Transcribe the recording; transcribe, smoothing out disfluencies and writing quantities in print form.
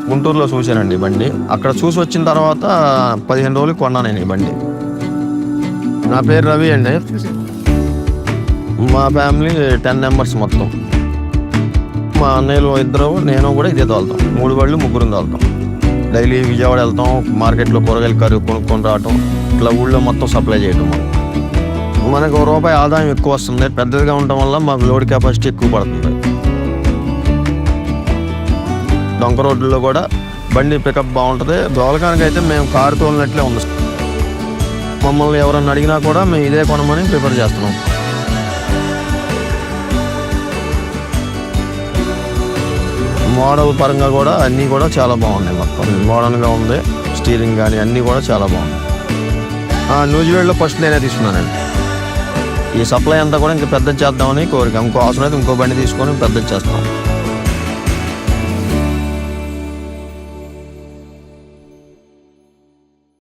గుంటూరులో చూశానండి బండి. అక్కడ చూసి వచ్చిన తర్వాత 15 రోజులకి కొన్నాను నేను ఈ బండి. నా పేరు రవి అండి. మా ఫ్యామిలీ 10 మెంబర్స్ మొత్తం. మా అన్నయ్యలు 2, నేను కూడా ఇదే తోలుతాం. 3 బళ్ళు, 3 తోలుతాం. డైలీ విజయవాడ వెళ్తాం, మార్కెట్లో కూరగాయలు కొనుక్కొని రావటం, ఇట్లా ఊళ్ళో మొత్తం సప్లై చేయటం. మనకు ₹1 ఆదాయం ఎక్కువ వస్తుంది. పెద్దదిగా ఉండటం వల్ల మాకు లోడ్ కెపాసిటీ ఎక్కువ పడుతుంది. డొంక రోడ్లలో కూడా బండి పికప్ బాగుంటుంది. దోలకానికి అయితే మేము కారు తోలినట్లే ఉంది. మమ్మల్ని ఎవరన్నా అడిగినా కూడా మేము ఇదే కొనమని ప్రిఫర్ చేస్తున్నాం. మోడల్ పరంగా కూడా అన్నీ కూడా చాలా బాగున్నాయి. మొత్తం మోడర్న్గా ఉంది. స్టీరింగ్ కానీ అన్నీ కూడా చాలా బాగుంది. న్యూజిలాండ్లో ఫస్ట్ నేనే తీసుకున్నానండి. ఈ సప్లై అంతా కూడా ఇంకా పెద్ద చేద్దామని కోరిక. ఇంకో అవసరం అయితే ఇంకో బండి తీసుకొని పెద్ద చేస్తాం.